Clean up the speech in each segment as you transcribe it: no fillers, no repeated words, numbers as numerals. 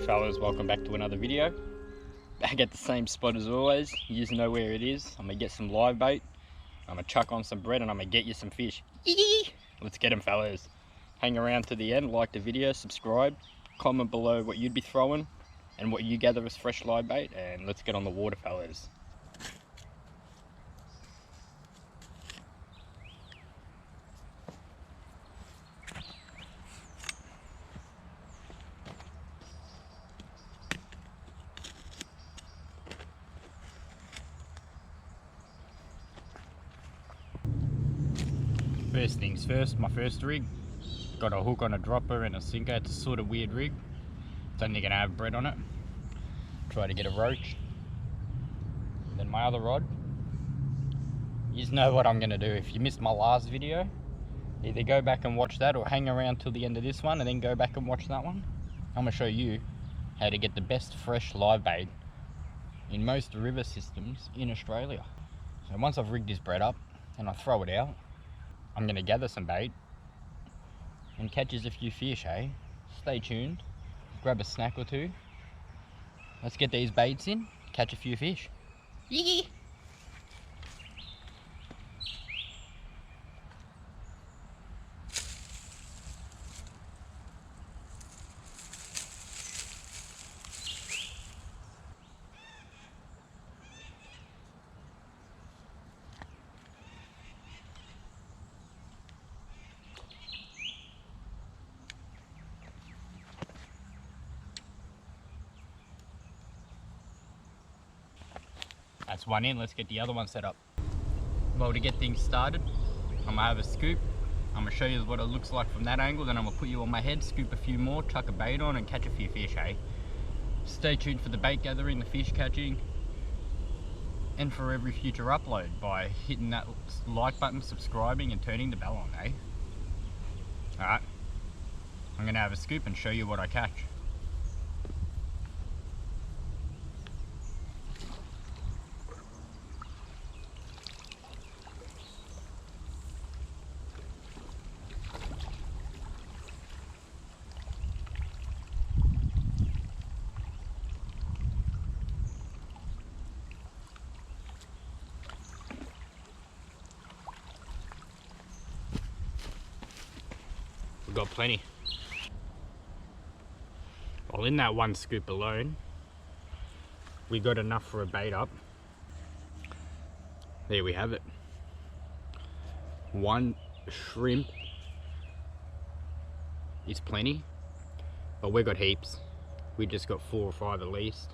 fellas, welcome back to another video. Back at the same spot as always. You just know where it is. I'm gonna get some live bait, I'm gonna chuck on some bread, and I'm gonna get you some fish. Let's get them, fellas. Hang around to the end, like the video, subscribe, comment below what you'd be throwing and what you gather as fresh live bait, and let's get on the water, fellas. First things first, my first rig. Got a hook on a dropper and a sinker. It's a sort of weird rig. It's only gonna have bread on it. Try to get a roach. Then my other rod. You just know what I'm gonna do. If you missed my last video, either go back and watch that or hang around till the end of this one and then go back and watch that one. I'm gonna show you how to get the best fresh live bait in most river systems in Australia. So once I've rigged this bread up and I throw it out, I'm gonna gather some bait and catch us a few fish, hey? Stay tuned, grab a snack or two. Let's get these baits in, catch a few fish. Yee! That's one in, let's get the other one set up. Well, to get things started, I'm gonna have a scoop. I'm gonna show you what it looks like from that angle, then I'm gonna put you on my head, scoop a few more, chuck a bait on and catch a few fish, eh? Stay tuned for the bait gathering, the fish catching, and for every future upload by hitting that like button, subscribing and turning the bell on, eh? Alright, I'm gonna have a scoop and show you what I catch. We've got plenty. Well, in that one scoop alone, we got enough for a bait up. There we have it. One shrimp is plenty, but we got heaps. We just got 4 or 5 at least.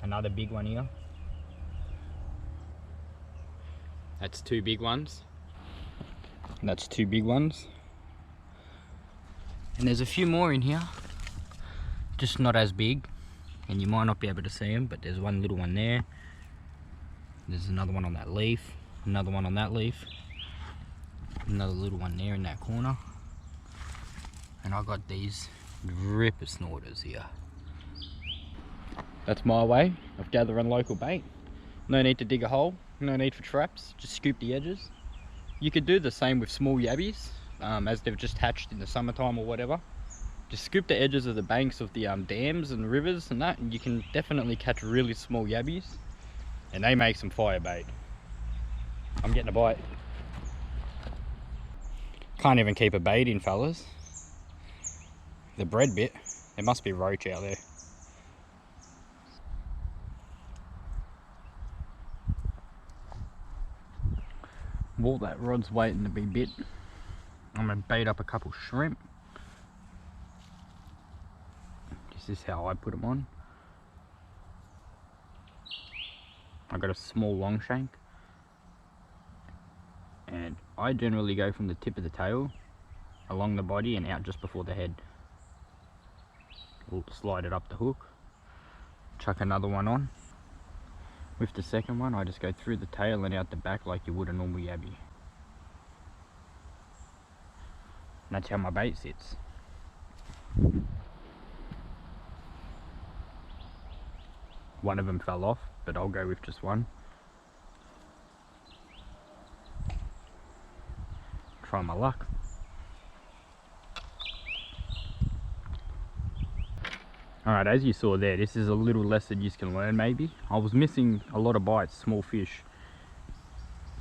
Another big one here. That's 2 big ones. That's 2 big ones. And there's a few more in here, just not as big, and you might not be able to see them, but there's one little one there. There's another one on that leaf, another one on that leaf, another little one there in that corner. And I got these ripper snorters here. That's my way of gathering local bait. No need to dig a hole, no need for traps, just scoop the edges. You could do the same with small yabbies, as they've just hatched in the summertime or whatever. Just scoop the edges of the banks of the dams and rivers and that, and you can definitely catch really small yabbies, and they make some fire bait. I'm getting a bite. Can't even keep a bait in, fellas. The bread bit, there must be roach out there. Well, that rod's waiting to be bit. I'm gonna bait up a couple shrimp. This is how I put them on. I got a small long shank, and I generally go from the tip of the tail along the body and out just before the head. We'll slide it up the hook, chuck another one on. With the second one, I just go through the tail and out the back like you would a normal yabby. And that's how my bait sits. One of them fell off, but I'll go with just one. Try my luck. Alright, as you saw there, this is a little lesson you can learn maybe. I was missing a lot of bites, small fish.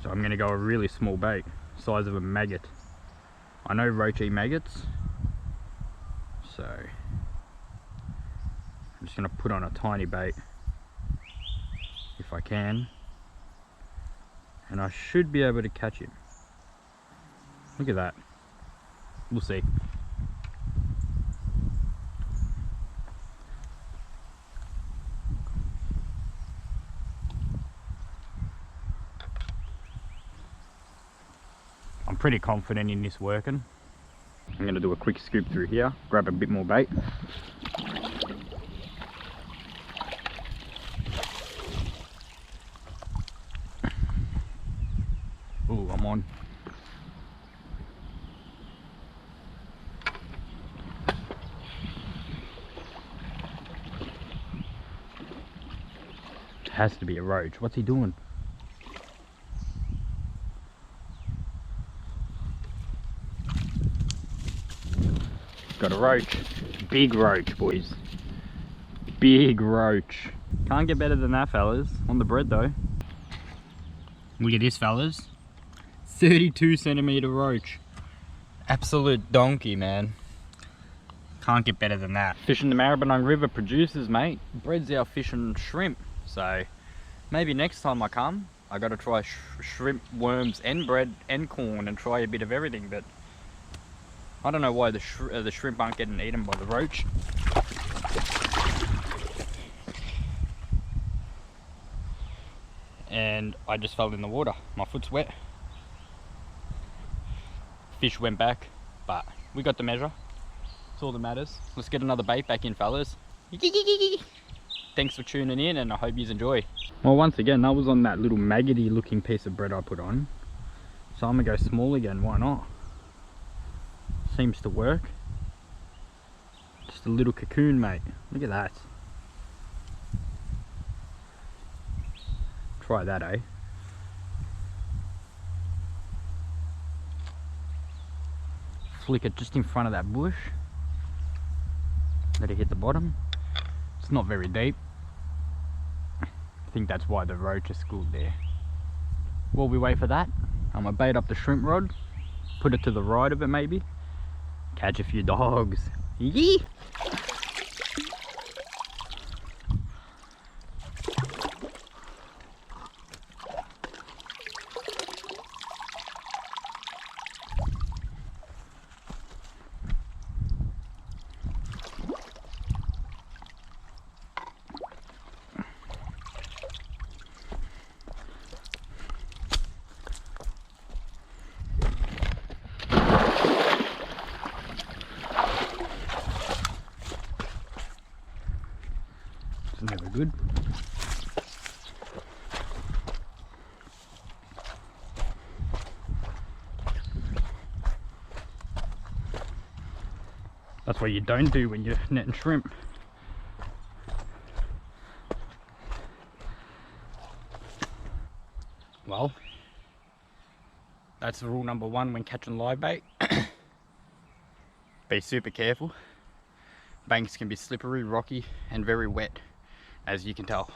So I'm going to go a really small bait, size of a maggot. I know roach eat maggots. So I'm just going to put on a tiny bait if I can. And I should be able to catch him. Look at that. We'll see. I'm pretty confident in this working. I'm going to do a quick scoop through here, grab a bit more bait. Oh, I'm on. It has to be a roach. What's he doing? Got a roach. Big roach, boys. Big roach. Can't get better than that, fellas. On the bread though. Look at this, fellas. 32 centimeter roach. Absolute donkey, man. Can't get better than that. Fishing the Maribyrnong River producers, mate. Bread's our fish and shrimp. So maybe next time I come, I gotta try shrimp, worms and bread and corn and try a bit of everything. But I don't know why the shrimp aren't getting eaten by the roach. And I just fell in the water. My foot's wet. Fish went back, but we got the measure. That's all that matters. Let's get another bait back in, fellas. Thanks for tuning in, and I hope you enjoy. Well, once again, that was on that little maggoty looking piece of bread I put on. So I'm gonna go small again, why not? Seems to work. Just a little cocoon, mate. Look at that. Try that, eh? Flick it just in front of that bush. Let it hit the bottom. It's not very deep. I think that's why the roach is schooled there. While we wait for that, I'm gonna bait up the shrimp rod, put it to the right of it maybe. Catch a few dogs. Yee! Never good. That's what you don't do when you're netting shrimp. Well, that's rule number one when catching live bait. Be super careful. Banks can be slippery, rocky, and very wet, as you can tell.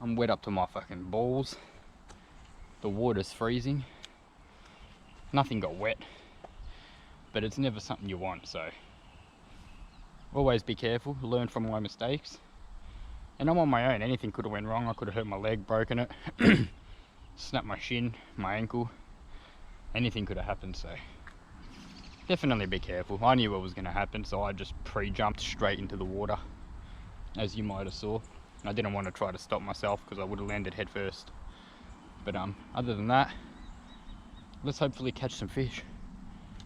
I'm wet up to my fucking balls. The water's freezing. Nothing got wet, but it's never something you want, so always be careful, learn from my mistakes. And I'm on my own, anything could have went wrong. I could have hurt my leg, broken it, snapped my shin, my ankle, anything could have happened, so definitely be careful. I knew what was going to happen, so I just pre-jumped straight into the water, as you might have saw. I didn't want to try to stop myself because I would have landed head first. But other than that, let's hopefully catch some fish.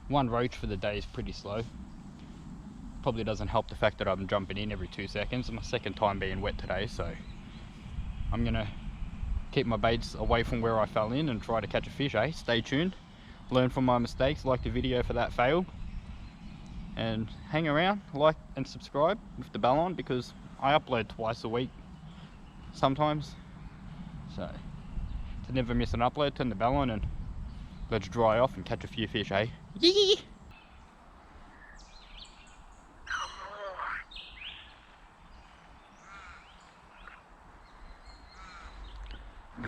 One roach for the day is pretty slow. Probably doesn't help the fact that I'm jumping in every 2 seconds. It's my second time being wet today, so I'm going to keep my baits away from where I fell in and try to catch a fish, eh? Stay tuned. Learn from my mistakes, like the video for that fail, and hang around, like and subscribe with the bell on, because I upload twice a week sometimes, so to never miss an upload, turn the bell on and let's dry off and catch a few fish, eh? Yee!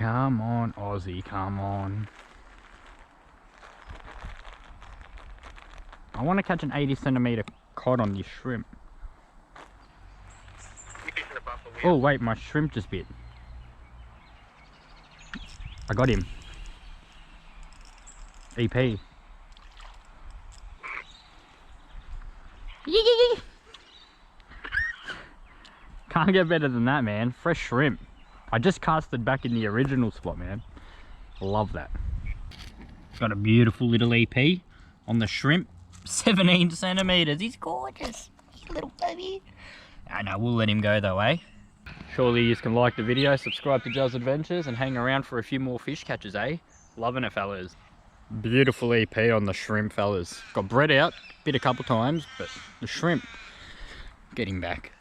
Come on, Aussie, come on. I want to catch an 80 centimeter cod on this shrimp. Oh wait, my shrimp just bit. I got him. EP. Can't get better than that, man. Fresh shrimp. I just casted back in the original spot, man. Love that. Got a beautiful little EP on the shrimp. 17 centimeters. He's gorgeous. He's a little baby. I know, we'll let him go though, eh? Surely you can like the video, subscribe to Joe's Adventures, and hang around for a few more fish catches, eh? Loving it, fellas. Beautiful EP on the shrimp, fellas. Got bred out, bit a couple times, but the shrimp, get him back.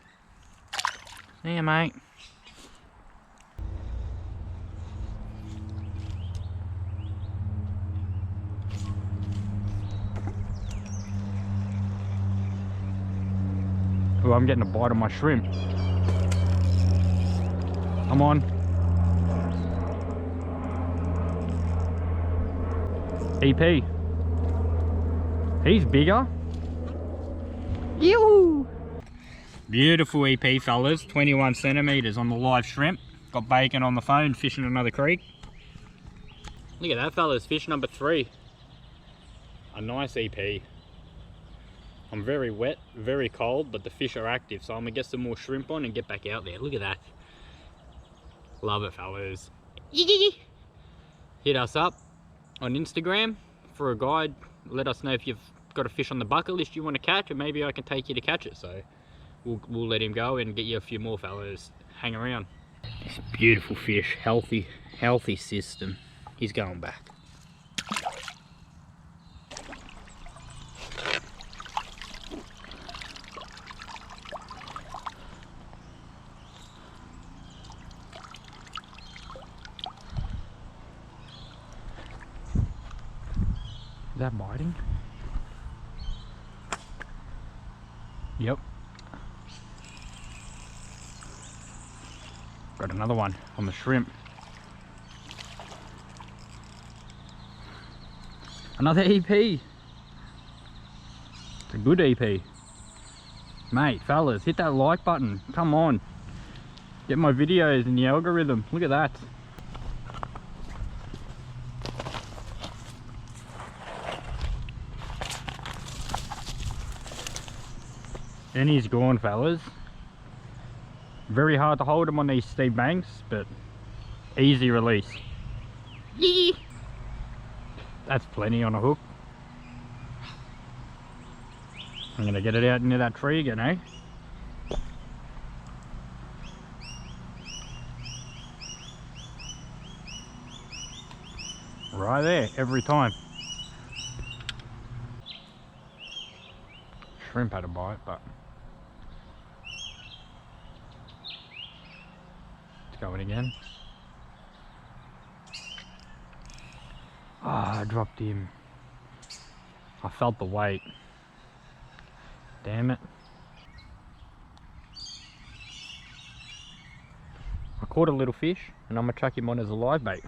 See ya, mate. Oh, I'm getting a bite of my shrimp. Come on. EP. He's bigger. Ew. Beautiful EP, fellas. 21 centimeters on the live shrimp. Got bacon on the phone, fishing another creek. Look at that, fellas. Fish number 3. A nice EP. I'm very wet, very cold, but the fish are active, so I'm gonna get some more shrimp on and get back out there. Look at that. Love it, fellas. Hit us up on Instagram for a guide. Let us know if you've got a fish on the bucket list you want to catch, and maybe I can take you to catch it. So we'll let him go and get you a few more, fellas. Hang around. It's a beautiful fish, healthy system. He's going back. Is that biting? Yep. Got another one on the shrimp. Another EP. It's a good EP. Mate, fellas, hit that like button. Come on. Get my videos in the algorithm. Look at that. And he's gone, fellas. Very hard to hold him on these steep banks, but easy release. Yee! That's plenty on a hook. I'm gonna get it out into that tree again, eh? Right there, every time. Shrimp had a bite, but it's going again. Ah, I dropped him. I felt the weight. Damn it. I caught a little fish and I'm gonna chuck him on as a live bait.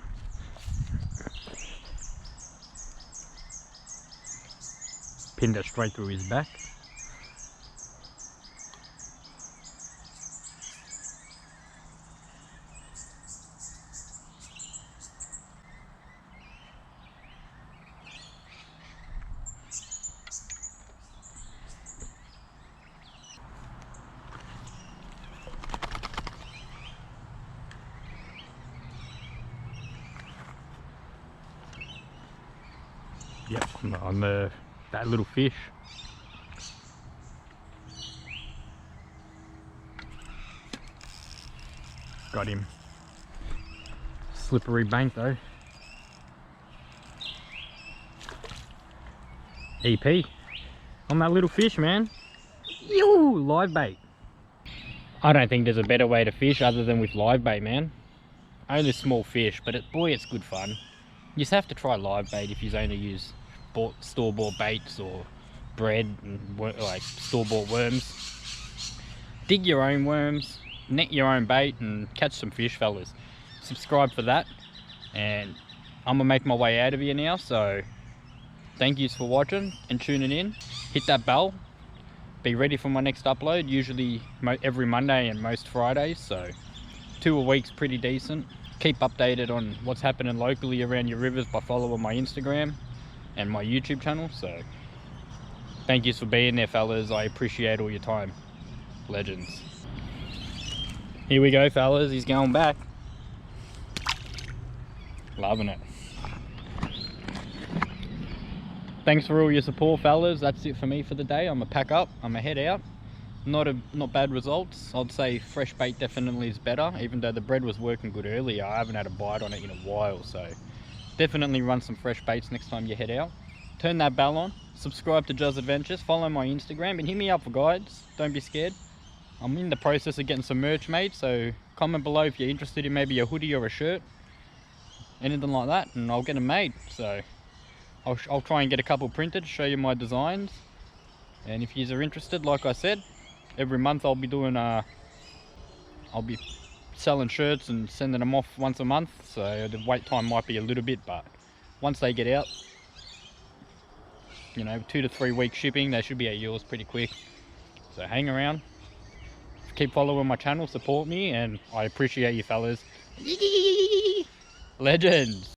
Pinned it straight through his back. Yep, on that little fish. Got him. Slippery bank though. EP on that little fish, man. Yoo, live bait. I don't think there's a better way to fish other than with live bait, man. Only small fish, but boy, it's good fun. You just have to try live bait if you only use store-bought baits or bread and like store-bought worms. Dig your own worms, net your own bait, and catch some fish, fellas. Subscribe for that. and I'm gonna make my way out of here now. So thank yous for watching and tuning in. Hit that bell, be ready for my next upload, usually every Monday and most Fridays, so 2 a week's pretty decent. Keep updated on what's happening locally around your rivers by following my Instagram and my YouTube channel. So thank yous for being there, fellas. I appreciate all your time. Legends. Here we go, fellas. He's going back. Loving it. Thanks for all your support, fellas. That's it for me for the day. I'm gonna pack up. I'm gonna head out. Not bad results. I'd say fresh bait definitely is better, even though the bread was working good earlier. I haven't had a bite on it in a while, so definitely run some fresh baits next time you head out. Turn that bell on. Subscribe to Juz Adventures. Follow my Instagram and hit me up for guides. Don't be scared. I'm in the process of getting some merch made, so comment below if you're interested in maybe a hoodie or a shirt, anything like that, and I'll get them made. So I'll try and get a couple printed, show you my designs, and if you are interested, like I said, every month I'll be doing I'll be selling shirts and sending them off once a month, so the wait time might be a little bit, but once they get out, you know, 2 to 3 week shipping, they should be at yours pretty quick. So hang around, keep following my channel, support me, and I appreciate you, fellas. Legends.